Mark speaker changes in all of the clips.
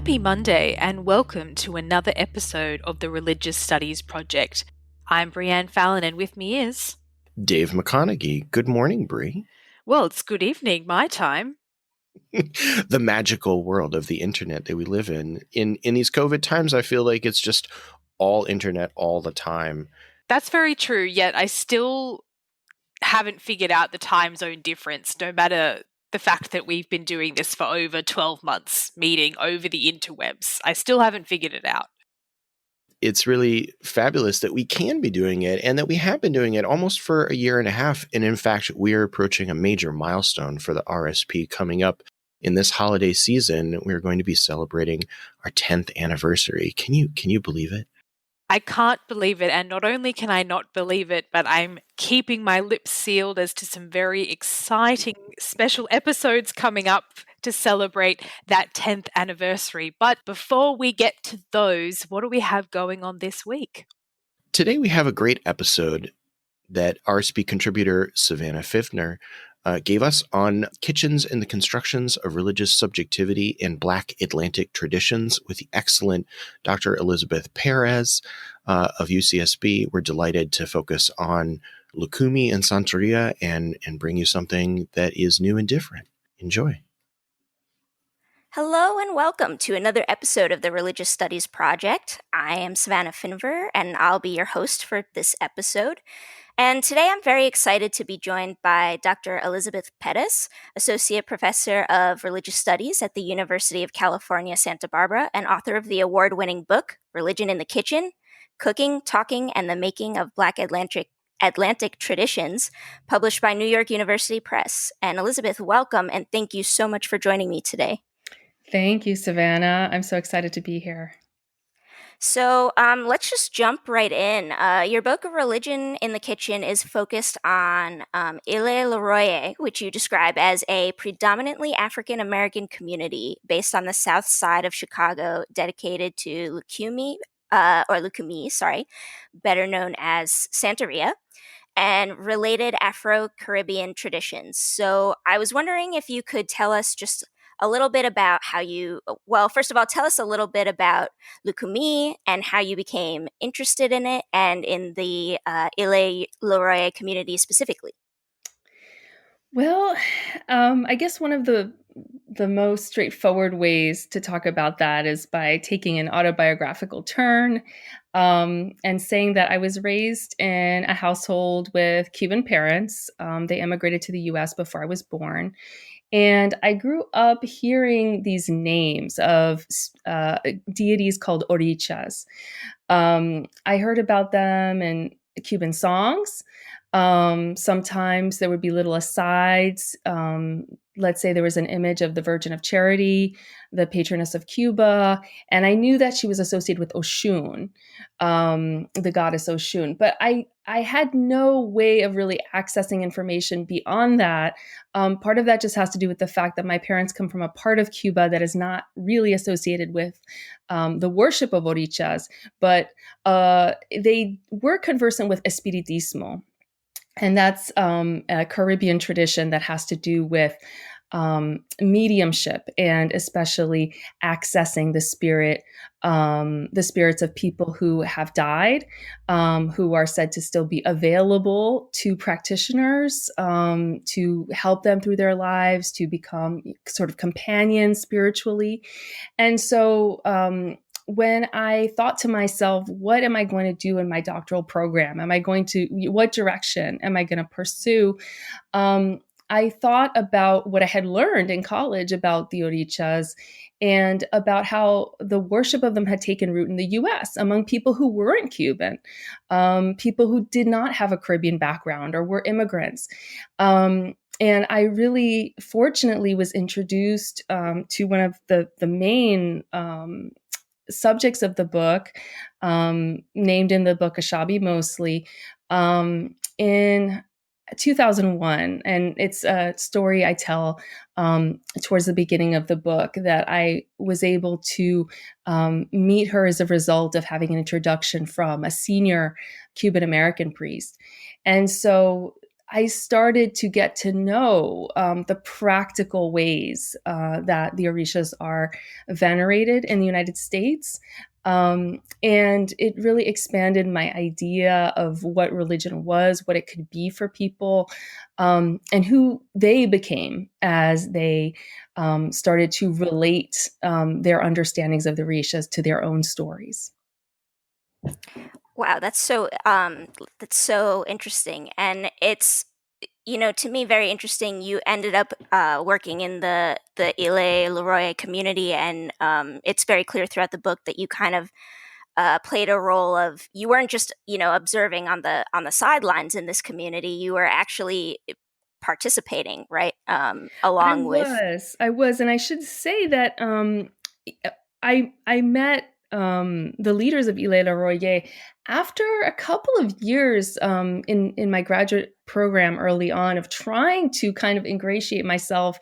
Speaker 1: Happy Monday and welcome to another episode of the Religious Studies Project. I'm Brianne Fallon and with me is...
Speaker 2: Dave McConaughey. Good morning, Bree.
Speaker 1: Well, it's good evening, my time.
Speaker 2: The magical world of the internet that we live in. In these COVID times, I feel like it's just all internet all the time.
Speaker 1: That's very true, yet I still haven't figured out the time zone difference, no matter the fact that we've been doing this for over 12 months, meeting over the interwebs. I still haven't figured it out.
Speaker 2: It's really fabulous that we can be doing it and that we have been doing it almost for a year and a half. And in fact, we're approaching a major milestone for the RSP coming up. In this holiday season, we're going to be celebrating our 10th anniversary. Can you believe it?
Speaker 1: I can't believe it, and not only can I not believe it, but I'm keeping my lips sealed as to some very exciting special episodes coming up to celebrate that 10th anniversary. But before we get to those, what do we have going on this week?
Speaker 2: Today we have a great episode that RSP contributor Savannah Fifner gave us on kitchens and the constructions of religious subjectivity in Black Atlantic traditions with the excellent Dr. Elizabeth Perez of UCSB. We're delighted to focus on Lukumi and Santeria and bring you something that is new and different. Enjoy.
Speaker 3: Hello and welcome to another episode of the Religious Studies Project. I am Savannah Finver and I'll be your host for this episode. And today I'm very excited to be joined by Dr. Elizabeth Perez, Associate Professor of Religious Studies at the University of California, Santa Barbara, and author of the award-winning book, Religion in the Kitchen, Cooking, Talking, and the Making of Black Atlantic Traditions, published by New York University Press. And Elizabeth, welcome, and thank you so much for joining me today.
Speaker 4: Thank you, Savannah. I'm so excited to be here.
Speaker 3: So let's just jump right in. Your book of Religion in the Kitchen is focused on Ile-le-Royer, which you describe as a predominantly African-American community based on the south side of Chicago dedicated to Lukumi, better known as Santeria, and related Afro-Caribbean traditions. So I was wondering if you could tell us just a little bit about first of all, tell us a little bit about Lukumi and how you became interested in it and in the Ile-le-Royer community specifically.
Speaker 4: Well, I guess one of the most straightforward ways to talk about that is by taking an autobiographical turn and saying that I was raised in a household with Cuban parents. They immigrated to the U.S. before I was born. And I grew up hearing these names of deities called orichas. I heard about them in Cuban songs. Sometimes there would be little asides. Let's say there was an image of the Virgin of Charity, the patroness of Cuba, and I knew that she was associated with Oshun, the goddess Oshun. But I had no way of really accessing information beyond that. Part of that just has to do with the fact that my parents come from a part of Cuba that is not really associated with the worship of orichas, but they were conversant with espiritismo. And that's a Caribbean tradition that has to do with mediumship and especially accessing the spirits of people who have died, who are said to still be available to practitioners to help them through their lives, to become sort of companions spiritually. And so when I thought to myself, what am I going to do in my doctoral program? What direction am I going to pursue? I thought about what I had learned in college about the orichas and about how the worship of them had taken root in the US among people who weren't Cuban, people who did not have a Caribbean background or were immigrants. And I really, fortunately, was introduced to one of the main subjects of the book, named in the book Ashabi mostly, in 2001. And it's a story I tell towards the beginning of the book that I was able to meet her as a result of having an introduction from a senior Cuban American priest. And so I started to get to know the practical ways that the Orishas are venerated in the United States. And it really expanded my idea of what religion was, what it could be for people, and who they became as they started to relate their understandings of the Orishas to their own stories.
Speaker 3: Wow, that's so interesting, and it's, to me, very interesting. You ended up working in the Ile Leroy community, and it's very clear throughout the book that you kind of played a role of, you weren't just observing on the sidelines in this community. You were actually participating, right, along with.
Speaker 4: I was, and I should say that I met the leaders of Ile Leroy after a couple of years in my graduate program early on of trying to kind of ingratiate myself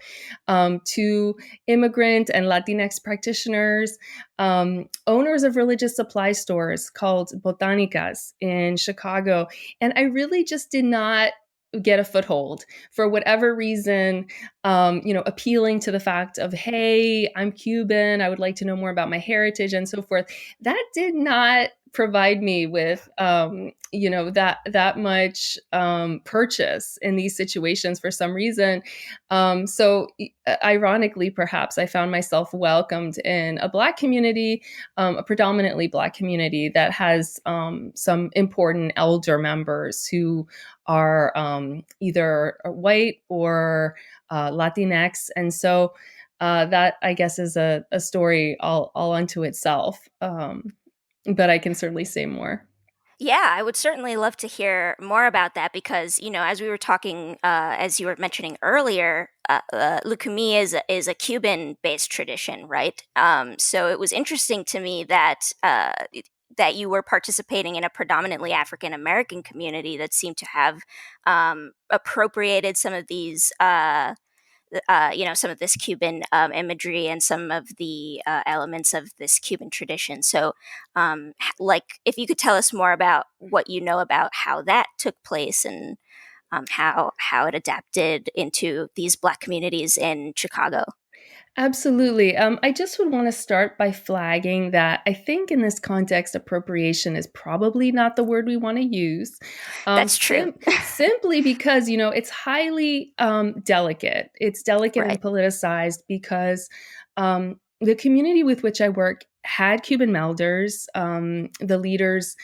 Speaker 4: to immigrant and Latinx practitioners, owners of religious supply stores called Botanicas in Chicago, and I really just did not get a foothold for whatever reason, appealing to the fact of, hey, I'm Cuban, I would like to know more about my heritage and so forth. That did not provide me with, that much purchase in these situations for some reason. So ironically, perhaps I found myself welcomed in a Black community, a predominantly Black community that has some important elder members who are either white or Latinx. And so that, I guess, is a story all unto itself. But I can certainly say more.
Speaker 3: Yeah, I would certainly love to hear more about that because, as we were talking, as you were mentioning earlier, Lucumi is a Cuban-based tradition, right? So it was interesting to me that that you were participating in a predominantly African American community that seemed to have appropriated some of these. Some of this Cuban imagery and some of the elements of this Cuban tradition. So, like, if you could tell us more about what you know about how that took place and how it adapted into these Black communities in Chicago.
Speaker 4: Absolutely. I just would want to start by flagging that I think in this context, appropriation is probably not the word we want to use.
Speaker 3: That's true.
Speaker 4: Simply because, it's highly delicate. It's delicate and
Speaker 3: Right.
Speaker 4: politicized because the community with which I work had Cuban melders. The leaders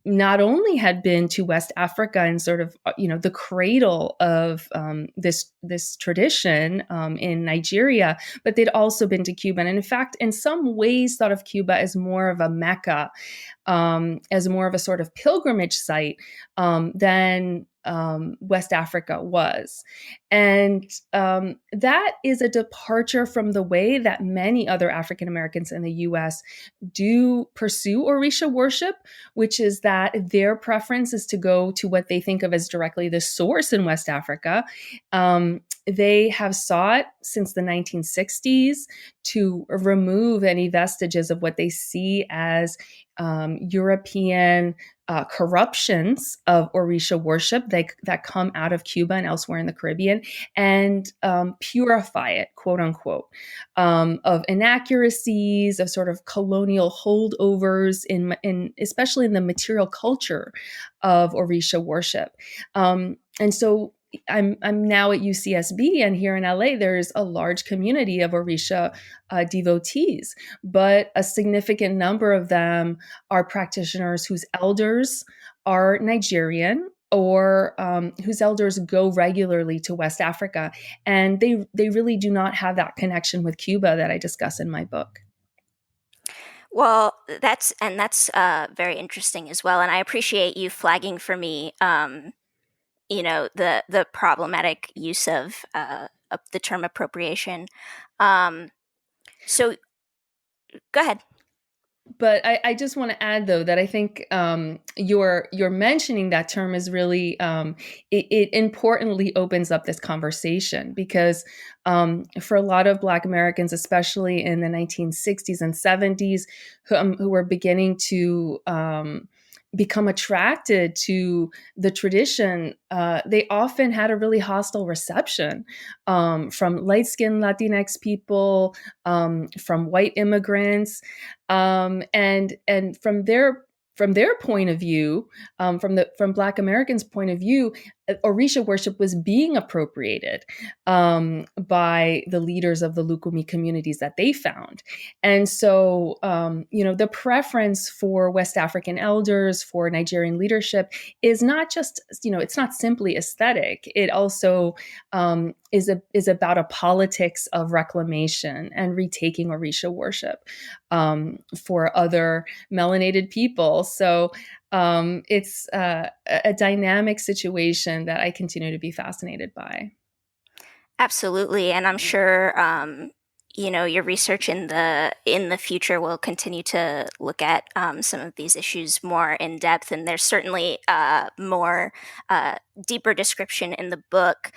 Speaker 4: not only had been to West Africa and sort of, the cradle of this tradition in Nigeria, but they'd also been to Cuba. And in fact, in some ways, thought of Cuba as more of a Mecca, as more of a sort of pilgrimage site than West Africa was. And that is a departure from the way that many other African Americans in the US do pursue Orisha worship, which is that their preference is to go to what they think of as directly the source in West Africa. They have sought since the 1960s to remove any vestiges of what they see as European corruptions of Orisha worship that come out of Cuba and elsewhere in the Caribbean, and purify it, quote unquote, of inaccuracies, of sort of colonial holdovers in especially in the material culture of Orisha worship. And so I'm now at UCSB, and here in LA, there's a large community of Orisha devotees, but a significant number of them are practitioners whose elders are Nigerian or whose elders go regularly to West Africa, and they really do not have that connection with Cuba that I discuss in my book.
Speaker 3: Well, that's very interesting as well, and I appreciate you flagging for me. The problematic use of the term appropriation. So go ahead.
Speaker 4: But I just want to add, though, that I think your mentioning that term is really it importantly opens up this conversation because for a lot of Black Americans, especially in the 1960s and 70s, who were beginning to become attracted to the tradition, they often had a really hostile reception from light-skinned Latinx people, from white immigrants, and from their point of view, from Black Americans' point of view, Orisha worship was being appropriated by the leaders of the Lukumi communities that they found. And so, the preference for West African elders, for Nigerian leadership is not just, it's not simply aesthetic. It also is about a politics of reclamation and retaking Orisha worship for other melanated people. So it's a dynamic situation that I continue to be fascinated by.
Speaker 3: Absolutely, and I'm sure your research in the future will continue to look at some of these issues more in depth. And there's certainly more deeper description in the book.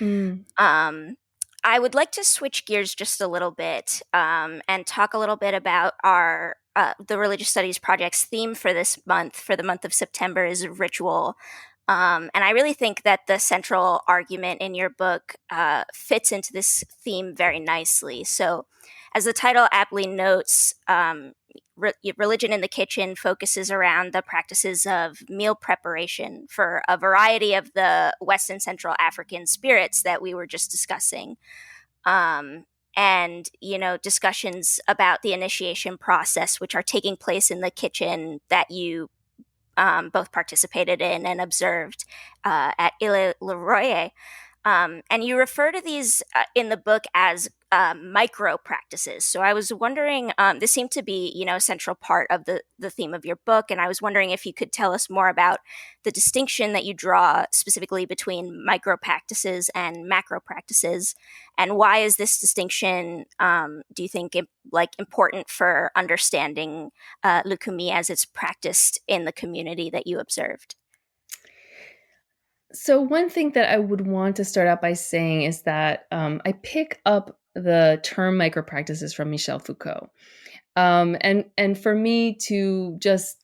Speaker 3: I would like to switch gears just a little bit and talk a little bit about our the Religious Studies Project's theme for this month, for the month of September, is ritual. And I really think that the central argument in your book fits into this theme very nicely. So, as the title aptly notes, Religion in the Kitchen focuses around the practices of meal preparation for a variety of the West and Central African spirits that we were just discussing. And, discussions about the initiation process, which are taking place in the kitchen that you both participated in and observed at Ile Leroy. And you refer to these in the book as micro practices. So I was wondering, this seemed to be, a central part of the theme of your book. And I was wondering if you could tell us more about the distinction that you draw specifically between micro practices and macro practices. And why is this distinction, do you think, important for understanding Lukumi as it's practiced in the community that you observed?
Speaker 4: So one thing that I would want to start out by saying is that I pick up the term micro practices from Michel Foucault, and for me to just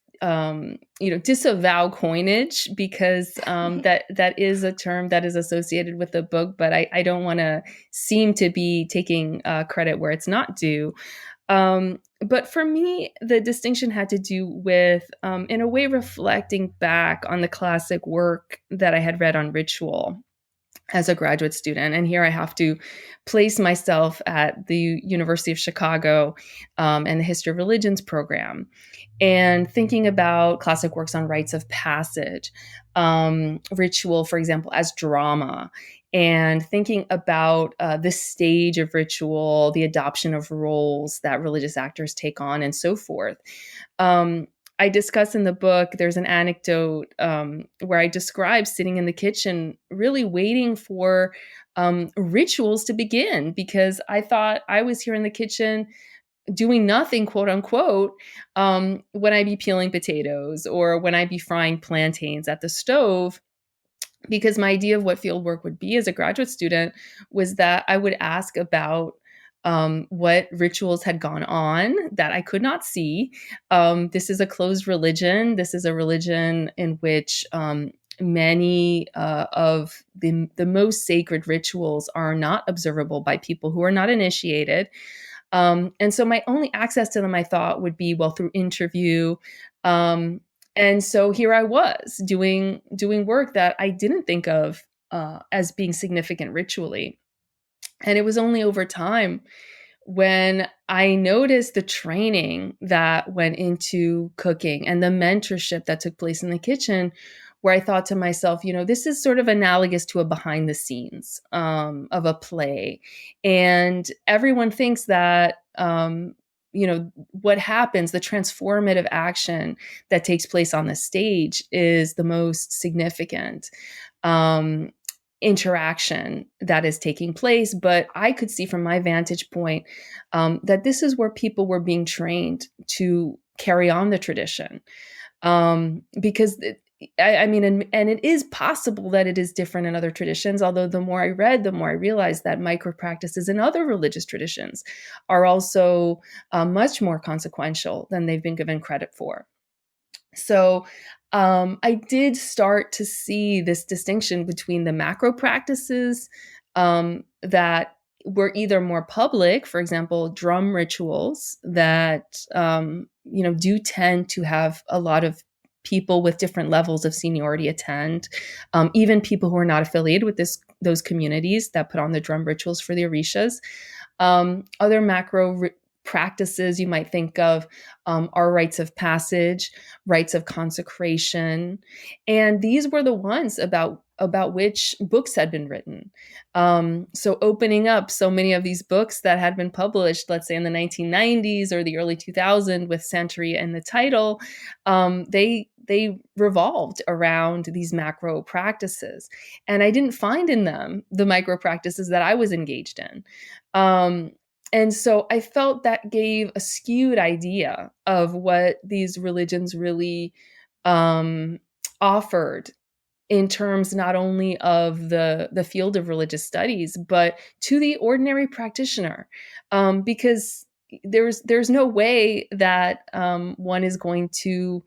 Speaker 4: disavow coinage, because that is a term that is associated with the book, but I don't want to seem to be taking credit where it's not due. But for me, the distinction had to do with, in a way, reflecting back on the classic work that I had read on ritual as a graduate student. And here I have to place myself at the University of Chicago and the History of Religions program, and thinking about classic works on rites of passage, ritual, for example, as drama, and thinking about the stage of ritual, the adoption of roles that religious actors take on, and so forth. I discuss in the book, there's an anecdote where I describe sitting in the kitchen, really waiting for rituals to begin, because I thought I was here in the kitchen doing nothing, quote unquote, when I be peeling potatoes or when I be frying plantains at the stove. Because my idea of what field work would be as a graduate student was that I would ask about what rituals had gone on that I could not see. This is a closed religion. This is a religion in which many of the most sacred rituals are not observable by people who are not initiated. And so my only access to them, I thought, would be, well, through interview. And so here I was doing work that I didn't think of as being significant ritually. And it was only over time when I noticed the training that went into cooking and the mentorship that took place in the kitchen, where I thought to myself, this is sort of analogous to a behind the scenes of a play. And everyone thinks that, what happens, the transformative action that takes place on the stage is the most significant interaction that is taking place. But I could see from my vantage point that this is where people were being trained to carry on the tradition. Because and it is possible that it is different in other traditions. Although the more I read, the more I realized that micro practices in other religious traditions are also much more consequential than they've been given credit for. So I did start to see this distinction between the macro practices that were either more public, for example, drum rituals that do tend to have a lot of people with different levels of seniority attend, even people who are not affiliated with those communities that put on the drum rituals for the orishas. Other macro practices you might think of are rites of passage, rites of consecration, and these were the ones about which books had been written. So opening up so many of these books that had been published, let's say in the 1990s or the early 2000s with Santeria in the title, they revolved around these macro practices, and I didn't find in them the micro practices that I was engaged in. And so I felt that gave a skewed idea of what these religions really offered in terms not only of the field of religious studies, but to the ordinary practitioner, because there's no way that one is going to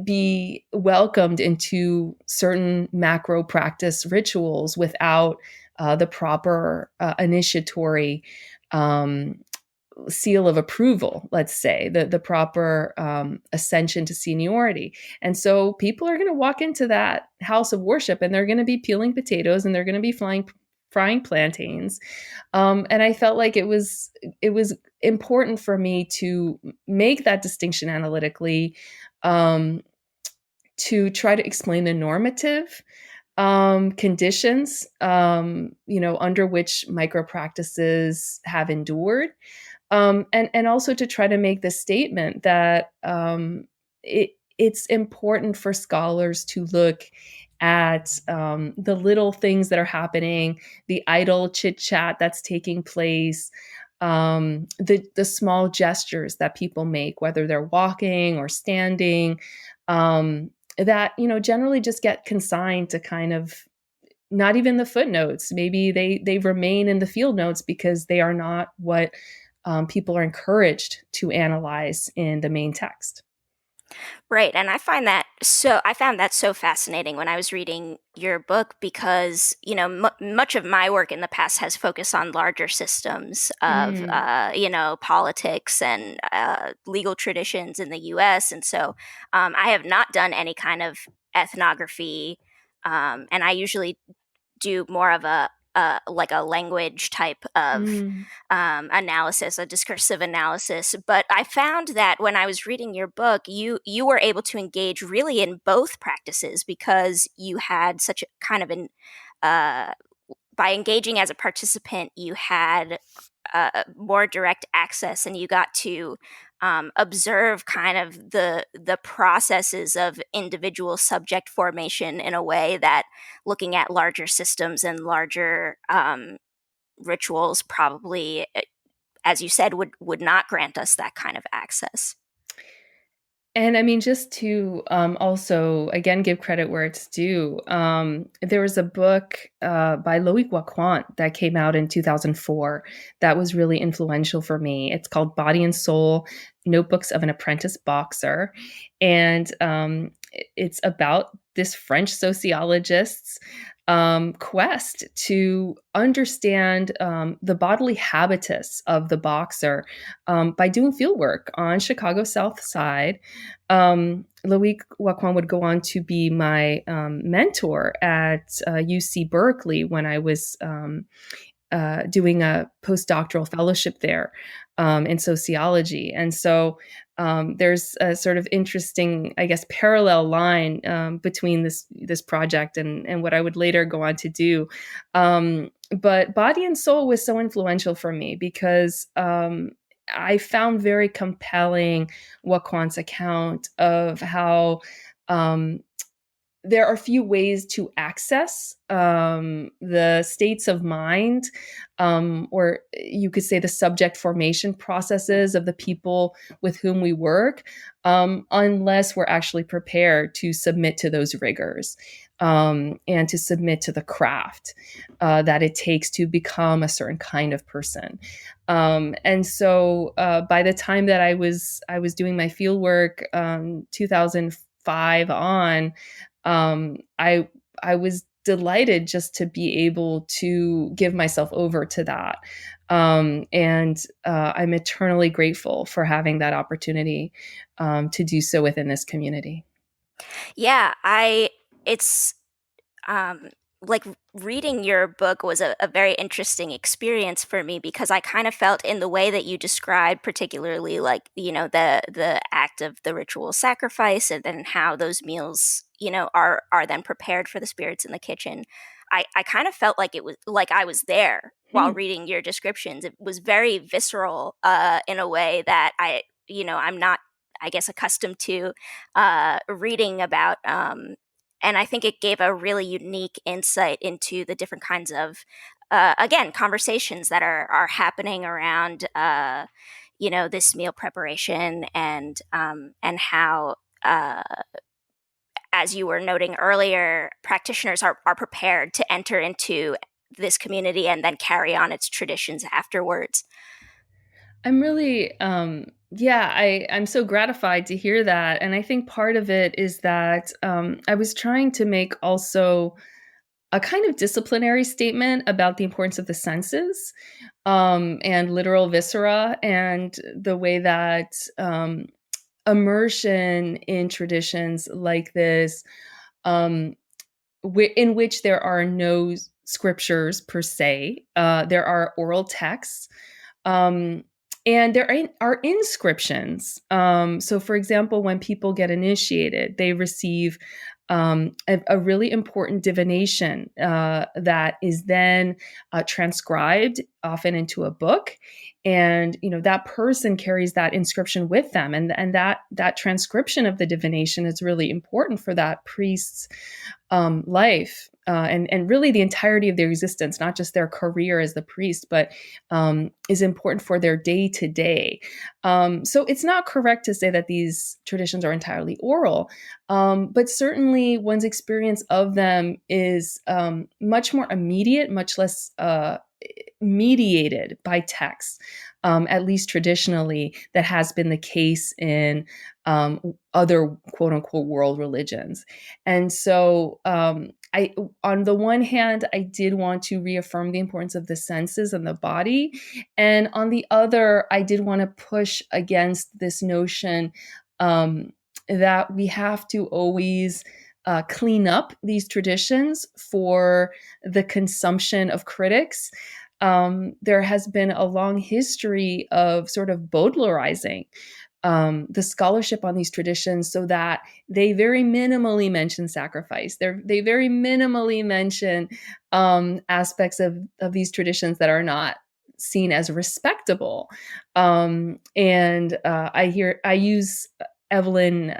Speaker 4: be welcomed into certain macro practice rituals without the proper initiatory seal of approval, let's say, the proper ascension to seniority. And so people are going to walk into that house of worship and they're going to be peeling potatoes and they're going to be frying plantains. And I felt like it was important for me to make that distinction analytically, to try to explain the normative conditions, under which micro practices have endured, and also to try to make the statement that it's important for scholars to look at the little things that are happening, the idle chit chat that's taking place, the small gestures that people make, whether they're walking or standing, that generally just get consigned to kind of not even the footnotes. Maybe they remain in the field notes because they are not what people are encouraged to analyze in the main text.
Speaker 3: Right, and I found that so fascinating when I was reading your book because much of my work in the past has focused on larger systems of politics and legal traditions in the U.S. And so I have not done any kind of ethnography, and I usually do more of a like a language type of analysis, a discursive analysis. But I found that when I was reading your book, you were able to engage really in both practices because you had such a kind of an by engaging as a participant, you had more direct access, and you got to observe kind of the processes of individual subject formation in a way that looking at larger systems and larger rituals probably, as you said, would not grant us that kind of access.
Speaker 4: And I mean, just to also, again, give credit where it's due, there was a book by Loic Wacquant that came out in 2004 that was really influential for me. It's called Body and Soul, Notebooks of an Apprentice Boxer. And it's about this French sociologist's quest to understand the bodily habitus of the boxer by doing field work on Chicago's South Side. Loic Wacquant would go on to be my mentor at UC Berkeley when I was doing a postdoctoral fellowship there in sociology. And so there's a sort of interesting, I guess, parallel line between this project and what I would later go on to do. But Body and Soul was so influential for me because I found very compelling Wacquant's account of how there are few ways to access the states of mind, or you could say the subject formation processes of the people with whom we work, unless we're actually prepared to submit to those rigors. and to submit to the craft that it takes to become a certain kind of person. And so by the time that I was doing my field work, 2005 on, I was delighted just to be able to give myself over to that. And I'm eternally grateful for having that opportunity to do so within this community.
Speaker 3: Yeah, it's like reading your book was a very interesting experience for me, because I kind of felt in the way that you described, particularly like, the act of the ritual sacrifice, and then how those meals, are then prepared for the spirits in the kitchen. I kind of felt like it was like I was there while reading your descriptions. It was very visceral in a way that I'm not, I guess, accustomed to reading about. And I think it gave a really unique insight into the different kinds of, again, conversations that are happening around, this meal preparation, and how, as you were noting earlier, practitioners are prepared to enter into this community and then carry on its traditions afterwards.
Speaker 4: I'm really, I'm so gratified to hear that. And I think part of it is that I was trying to make also a kind of disciplinary statement about the importance of the senses and literal viscera, and the way that immersion in traditions like this, um, in which there are no scriptures per se, there are oral texts. Um, and there are inscriptions. So, for example, when people get initiated, they receive a really important divination that is then transcribed, often into a book, and that person carries that inscription with them, and that transcription of the divination is really important for that priest's life, and really the entirety of their existence, not just their career as the priest, but is important for their day to day. So it's not correct to say that these traditions are entirely oral, but certainly one's experience of them is much more immediate, much less mediated by text, at least traditionally. That has been the case in other quote unquote world religions. And so on the one hand, I did want to reaffirm the importance of the senses and the body. And on the other, I did want to push against this notion that we have to always clean up these traditions for the consumption of critics. There has been a long history of sort of Baudelarizing the scholarship on these traditions, so that they very minimally mention sacrifice. They very minimally mention aspects of these traditions that are not seen as respectable. And I use Evelyn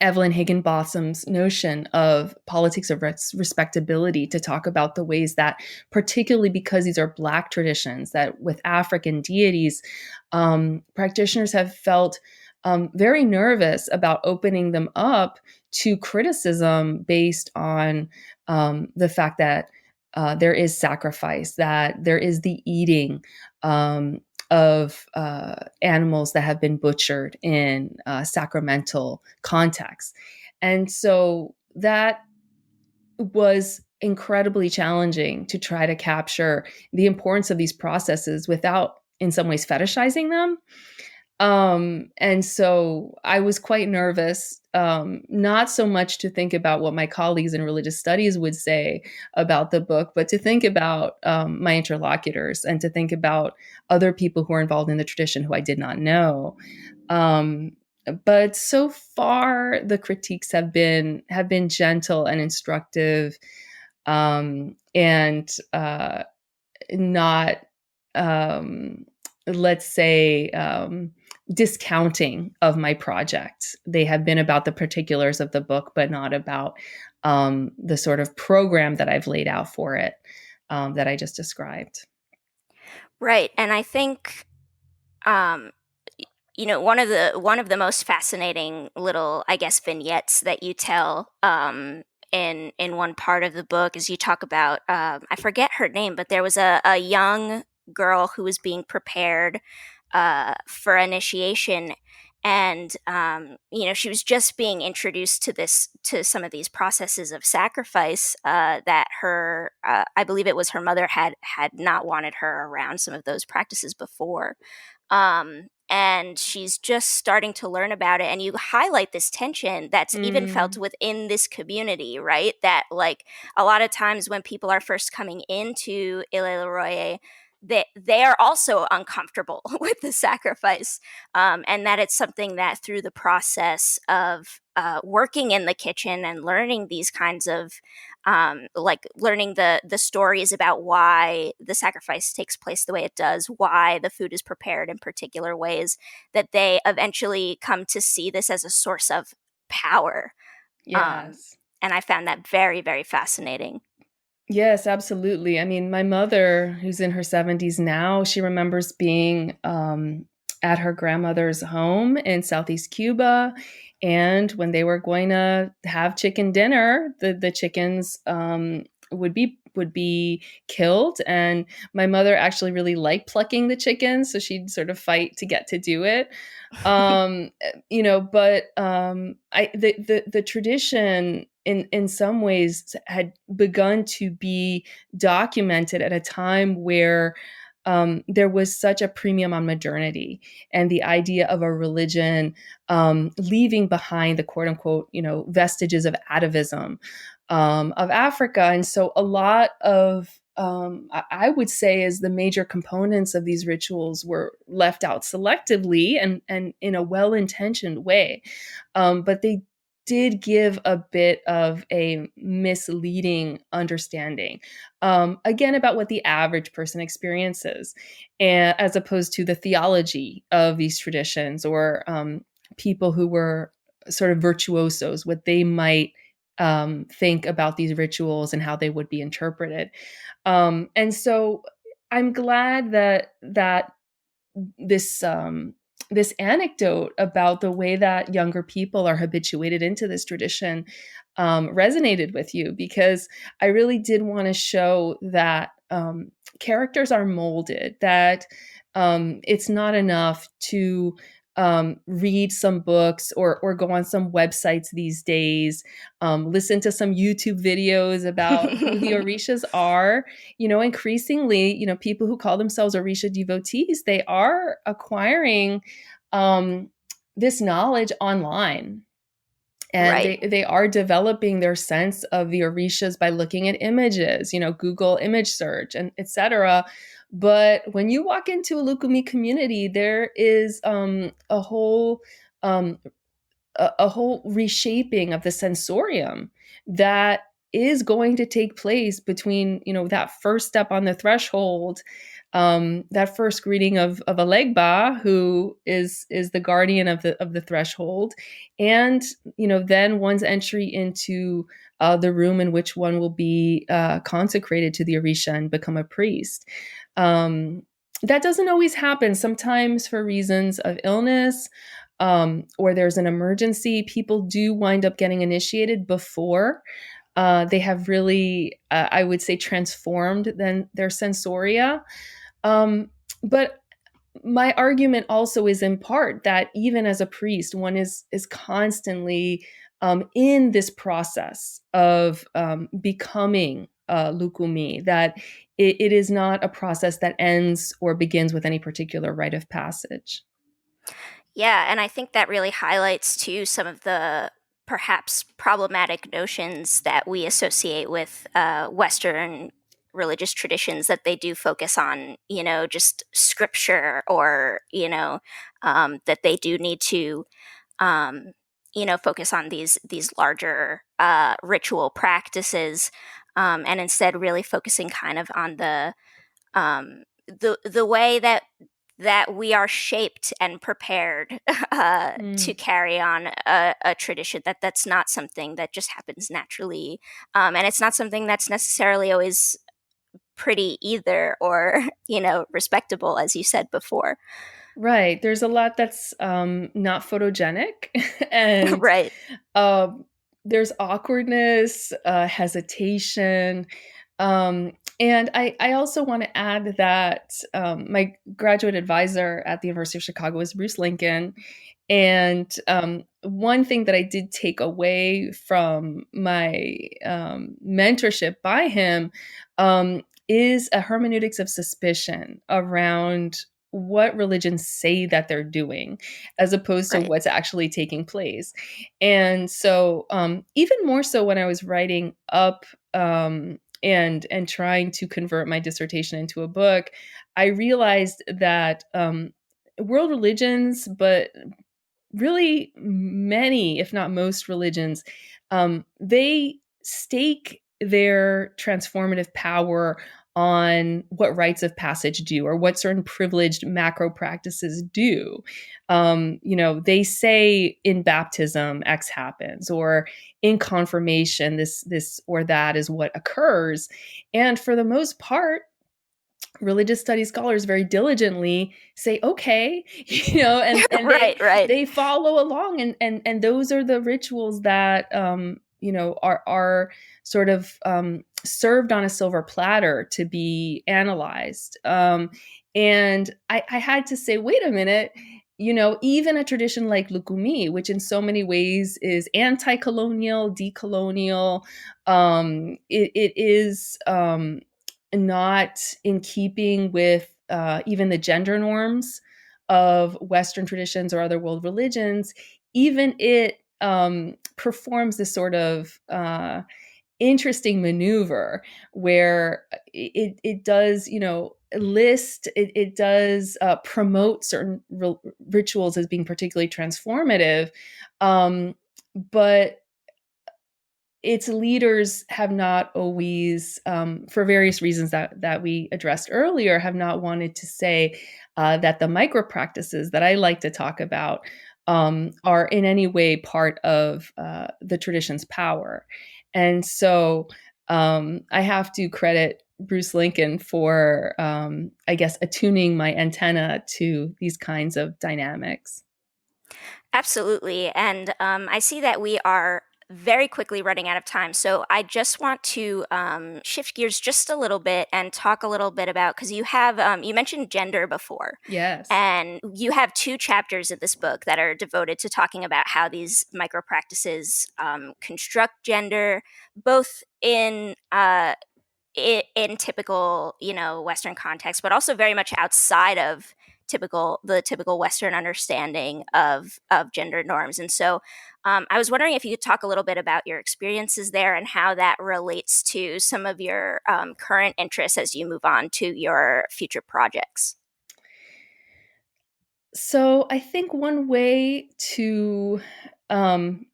Speaker 4: Higginbotham's notion of politics of respectability to talk about the ways that, particularly because these are Black traditions, that with African deities, practitioners have felt very nervous about opening them up to criticism based on the fact that there is sacrifice, that there is the eating of animals that have been butchered in sacramental contexts. And so that was incredibly challenging to try to capture the importance of these processes without, in some ways, fetishizing them. And so I was quite nervous, not so much to think about what my colleagues in religious studies would say about the book, but to think about my interlocutors, and to think about other people who are involved in the tradition who I did not know. But so far, the critiques have been gentle and instructive, and not, let's say, discounting of my project. They have been about the particulars of the book, but not about the sort of program that I've laid out for it, that I just described.
Speaker 3: Right. And I think one of the most fascinating little, I guess, vignettes that you tell in one part of the book is you talk about I forget her name, but there was a young girl who was being prepared for initiation, and she was just being introduced to some of these processes of sacrifice that her I believe it was her mother had not wanted her around some of those practices before. And she's just starting to learn about it, and you highlight this tension that's even felt within this community, right? That, like, a lot of times when people are first coming into Ile they are also uncomfortable with the sacrifice, and that it's something that through the process of working in the kitchen and learning these kinds of like learning the stories about why the sacrifice takes place the way it does, why the food is prepared in particular ways, that they eventually come to see this as a source of power.
Speaker 4: Yes.
Speaker 3: And I found that very, very fascinating.
Speaker 4: Yes, absolutely. I mean, my mother, who's in her 70s now, she remembers being at her grandmother's home in Southeast Cuba. And when they were going to have chicken dinner, the chickens would be killed. And my mother actually really liked plucking the chickens, so she'd sort of fight to get to do it. um but the tradition in some ways had begun to be documented at a time where there was such a premium on modernity and the idea of a religion leaving behind the quote unquote vestiges of atavism of Africa. And so a lot of I would say is the major components of these rituals were left out selectively and in a well-intentioned way. But they did give a bit of a misleading understanding, again, about what the average person experiences, and, as opposed to the theology of these traditions or people who were sort of virtuosos, what they might think about these rituals and how they would be interpreted. And so I'm glad that this anecdote about the way that younger people are habituated into this tradition resonated with you, because I really did want to show that characters are molded, that it's not enough to read some books or go on some websites these days, listen to some YouTube videos about who the Orishas are. Increasingly, people who call themselves Orisha devotees, they are acquiring this knowledge online. And
Speaker 3: Right.
Speaker 4: they are developing their sense of the Orishas by looking at images, Google image search and etc. But when you walk into a Lukumi community, there is um, a whole reshaping of the sensorium that is going to take place between that first step on the threshold, that first greeting of a legba, who is the guardian of the threshold, and then one's entry into the room in which one will be consecrated to the Orisha and become a priest. That doesn't always happen. Sometimes, for reasons of illness, or there's an emergency, people do wind up getting initiated before they have really, I would say, transformed then their sensoria. But my argument also is in part that even as a priest, one is constantly in this process of becoming lukumi, that it is not a process that ends or begins with any particular rite of passage.
Speaker 3: Yeah, and I think that really highlights too some of the perhaps problematic notions that we associate with Western religious traditions, that they do focus on, just scripture, or, that they do need to, focus on these larger ritual practices, and instead really focusing kind of on the way that we are shaped and prepared to carry on a tradition, that's not something that just happens naturally, and it's not something that's necessarily always pretty either, or respectable, as you said before.
Speaker 4: Right. There's a lot that's not photogenic, and
Speaker 3: Right.
Speaker 4: um, there's awkwardness, hesitation. And I also want to add that my graduate advisor at the University of Chicago is Bruce Lincoln. And one thing that I did take away from my mentorship by him is a hermeneutics of suspicion around what religions say that they're doing as opposed to
Speaker 3: Right.
Speaker 4: what's actually taking place. And so even more so when I was writing up and trying to convert my dissertation into a book, I realized that world religions, but really many, if not most religions, they stake their transformative power on what rites of passage do or what certain privileged macro practices do. They say in baptism X happens, or in confirmation this or that is what occurs. And for the most part, religious studies scholars very diligently say okay, and they
Speaker 3: Right, right.
Speaker 4: they follow along, and those are the rituals that are sort of served on a silver platter to be analyzed. And I had to say, wait a minute. Even a tradition like Lukumi, which in so many ways is anti-colonial, decolonial, it is not in keeping with even the gender norms of Western traditions or other world religions. Even it performs this sort of interesting maneuver where it does, it does promote certain rituals as being particularly transformative, but its leaders have not always, for various reasons that we addressed earlier, have not wanted to say that the micro practices that I like to talk about are in any way part of the tradition's power. And so I have to credit Bruce Lincoln for, I guess, attuning my antenna to these kinds of dynamics.
Speaker 3: Absolutely. And I see that we are very quickly running out of time. So I just want to shift gears just a little bit and talk a little bit about, because you have, you mentioned gender before.
Speaker 4: Yes.
Speaker 3: And you have 2 chapters in this book that are devoted to talking about how these micro practices construct gender, both in typical, Western context, but also very much outside of the typical Western understanding of gender norms. And so, I was wondering if you could talk a little bit about your experiences there and how that relates to some of your current interests as you move on to your future projects.
Speaker 4: So I think one way to um,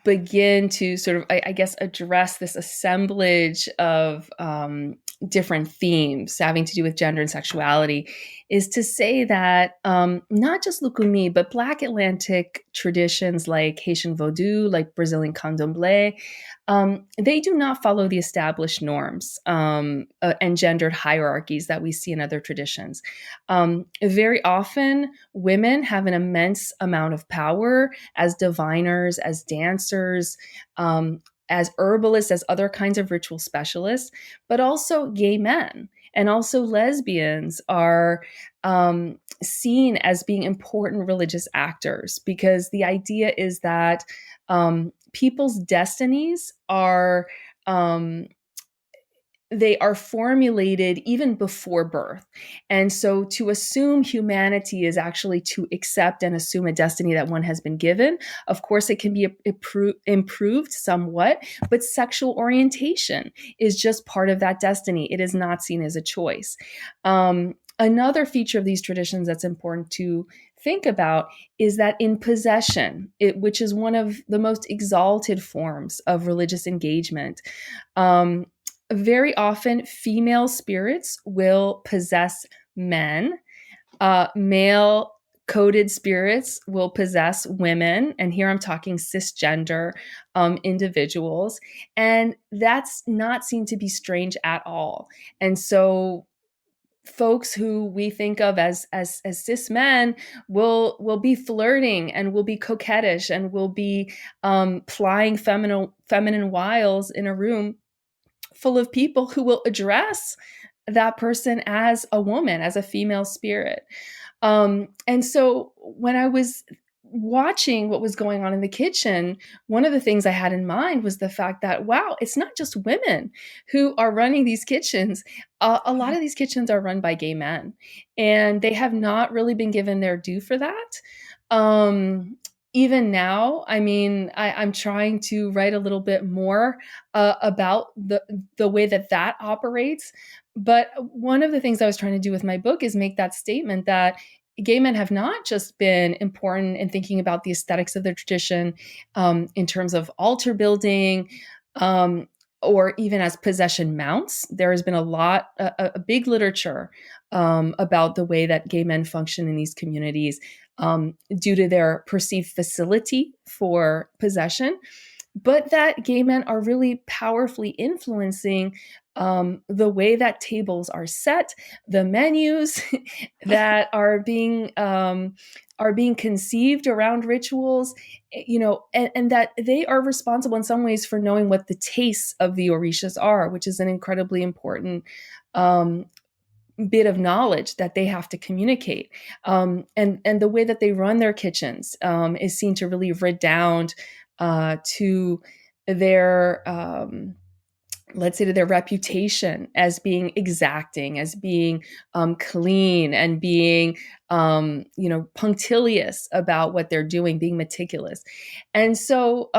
Speaker 4: begin to sort of, I guess, address this assemblage of different themes having to do with gender and sexuality is to say that not just Lukumi, but Black Atlantic traditions like Haitian Vodou, like Brazilian Candomblé, they do not follow the established norms and gendered hierarchies that we see in other traditions. Very often, women have an immense amount of power as diviners, as dancers, as herbalists, as other kinds of ritual specialists, but also gay men and also lesbians are seen as being important religious actors, because the idea is that people's destinies are they are formulated even before birth. And so to assume humanity is actually to accept and assume a destiny that one has been given. Of course, it can be improved somewhat, but sexual orientation is just part of that destiny. It is not seen as a choice. Another feature of these traditions that's important to think about is that in possession, which is one of the most exalted forms of religious engagement, very often female spirits will possess men. Male coded spirits will possess women. And here I'm talking cisgender individuals. And that's not seen to be strange at all. And so folks who we think of as cis men will be flirting and will be coquettish and will be plying feminine wiles in a room full of people who will address that person as a woman, as a female spirit. And so when I was watching what was going on in the kitchen, one of the things I had in mind was the fact that, wow, it's not just women who are running these kitchens. A lot of these kitchens are run by gay men, and they have not really been given their due for that. Even now, I mean, I'm trying to write a little bit more about the way that operates. But one of the things I was trying to do with my book is make that statement that gay men have not just been important in thinking about the aesthetics of their tradition in terms of altar building or even as possession mounts. There has been a big literature about the way that gay men function in these communities due to their perceived facility for possession, but that gay men are really powerfully influencing the way that tables are set, the menus that are being conceived around rituals, and that they are responsible in some ways for knowing what the tastes of the orishas are, which is an incredibly important bit of knowledge that they have to communicate. And the way that they run their kitchens is seen to really redound to their let's say to their reputation as being exacting, as being clean, and being punctilious about what they're doing, being meticulous. And so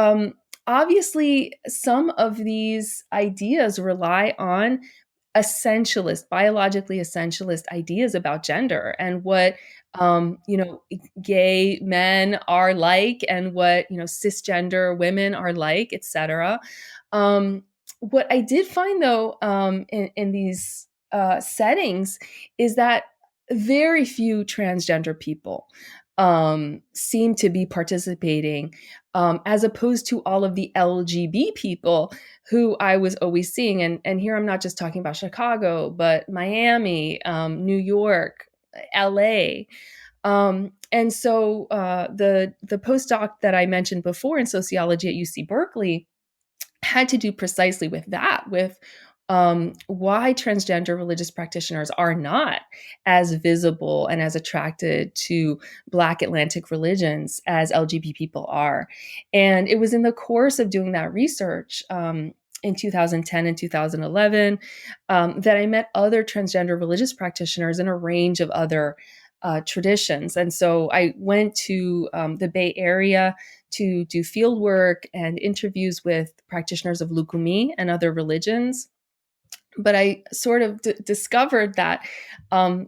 Speaker 4: obviously some of these ideas rely on biologically essentialist ideas about gender and what gay men are like and what cisgender women are like, etc. What I did find though in these settings is that very few transgender people seem to be participating, as opposed to all of the LGB people who I was always seeing. And here I'm not just talking about Chicago, but Miami, New York, LA. And so the postdoc that I mentioned before in sociology at UC Berkeley had to do precisely with that, with why transgender religious practitioners are not as visible and as attracted to Black Atlantic religions as LGBT people are. And it was in the course of doing that research in 2010 and 2011 that I met other transgender religious practitioners in a range of other traditions. And so I went to the Bay Area to do field work and interviews with practitioners of Lukumi and other religions. But I sort of discovered that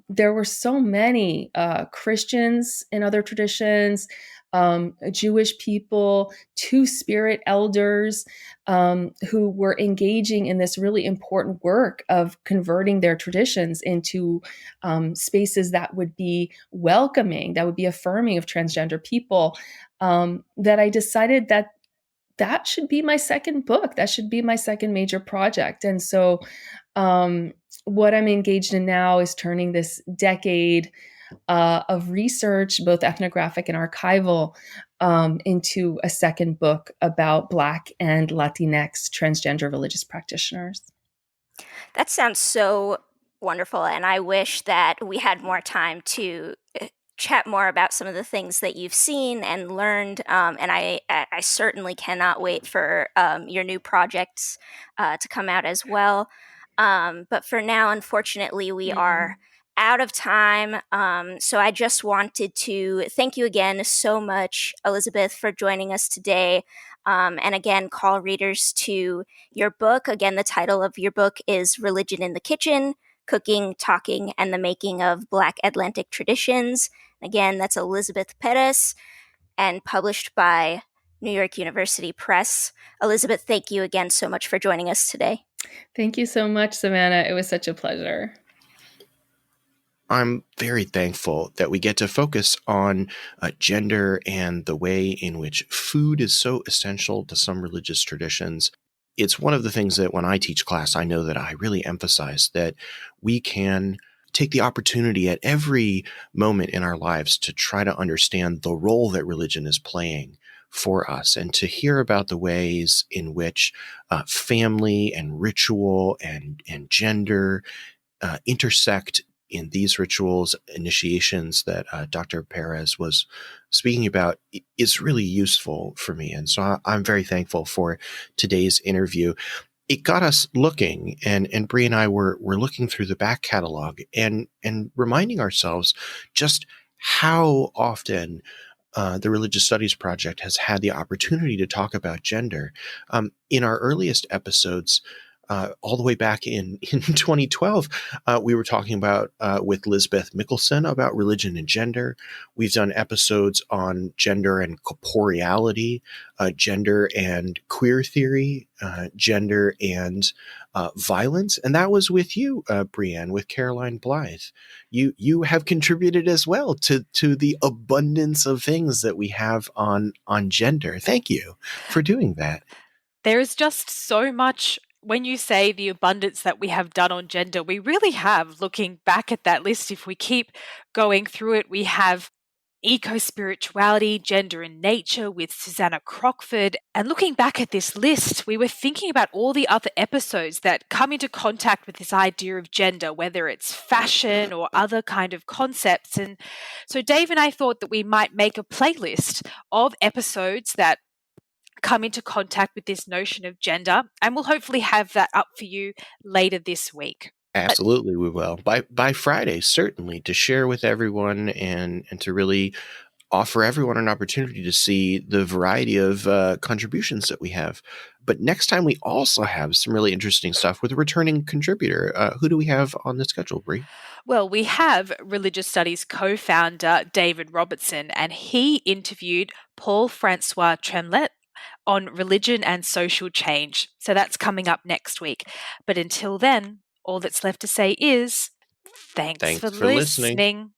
Speaker 4: there were so many Christians in other traditions, Jewish people, Two-Spirit elders who were engaging in this really important work of converting their traditions into spaces that would be welcoming, that would be affirming of transgender people, that I decided that should be my second book. That should be my second major project. And so what I'm engaged in now is turning this decade of research, both ethnographic and archival, into a second book about Black and Latinx transgender religious practitioners.
Speaker 3: That sounds so wonderful. And I wish that we had more time to chat more about some of the things that you've seen and learned. And I certainly cannot wait for your new projects to come out as well. But for now, unfortunately, we are out of time. So I just wanted to thank you again so much, Elizabeth, for joining us today. And again, call readers to your book. Again, the title of your book is Religion in the Kitchen: Cooking, Talking, and the Making of Black Atlantic Traditions. Again, that's Elizabeth Perez, and published by New York University Press. Elizabeth, thank you again so much for joining us today.
Speaker 4: Thank you so much, Savannah. It was such a pleasure.
Speaker 2: I'm very thankful that we get to focus on gender and the way in which food is so essential to some religious traditions. It's one of the things that when I teach class, I know that I really emphasize that we can take the opportunity at every moment in our lives to try to understand the role that religion is playing for us, and to hear about the ways in which family and ritual and gender intersect in these rituals, initiations that Dr. Perez was speaking about, is really useful for me. And so I'm very thankful for today's interview. It got us looking, and Bree and I were looking through the back catalog and reminding ourselves just how often the Religious Studies Project has had the opportunity to talk about gender. In our earliest episodes, all the way back in 2012, we were talking about with Lisbeth Mickelson about religion and gender. We've done episodes on gender and corporeality, gender and queer theory, gender and violence, and that was with you, Brianne, with Caroline Blythe. You have contributed as well to the abundance of things that we have on gender. Thank you for doing that.
Speaker 1: There is just so much. When you say the abundance that we have done on gender, we really have. Looking back at that list, if we keep going through it, we have eco-spirituality, gender and nature with Susanna Crockford. And looking back at this list, we were thinking about all the other episodes that come into contact with this idea of gender, whether it's fashion or other kind of concepts. And so Dave and I thought that we might make a playlist of episodes that come into contact with this notion of gender, and we'll hopefully have that up for you later this week.
Speaker 2: Absolutely, we will. By Friday, certainly, to share with everyone and to really offer everyone an opportunity to see the variety of contributions that we have. But next time, we also have some really interesting stuff with a returning contributor. Who do we have on the schedule, Brie?
Speaker 1: Well, we have Religious Studies co-founder David Robertson, and he interviewed Paul-Francois Tremlett on religion and social change. So that's coming up next week. But until then, all that's left to say is thanks for listening.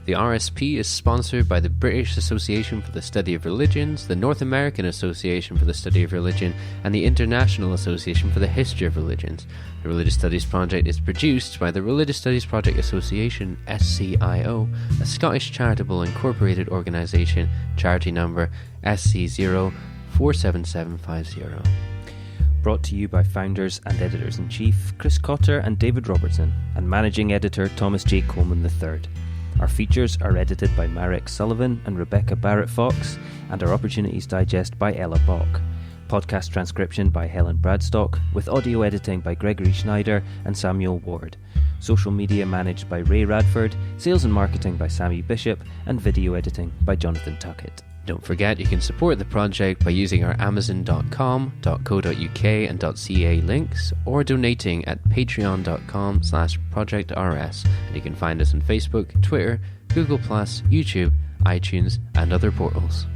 Speaker 5: The RSP is sponsored by the British Association for the Study of Religions, the North American Association for the Study of Religion, and the International Association for the History of Religions. The Religious Studies Project is produced by the Religious Studies Project Association, SCIO, a Scottish charitable incorporated organisation, charity number SC047750.
Speaker 6: Brought to you by founders and editors-in-chief Chris Cotter and David Robertson, and managing editor Thomas J. Coleman III. Our features are edited by Marek Sullivan and Rebecca Barrett-Fox, and our Opportunities Digest by Ella Bock. Podcast transcription by Helen Bradstock, with audio editing by Gregory Schneider and Samuel Ward. Social media managed by Ray Radford, sales and marketing by Sammy Bishop, and video editing by Jonathan Tuckett.
Speaker 5: Don't forget you can support the project by using our amazon.com, .co.uk and .ca links, or donating at patreon.com/projectrs, and you can find us on Facebook, Twitter, Google+, YouTube, iTunes and other portals.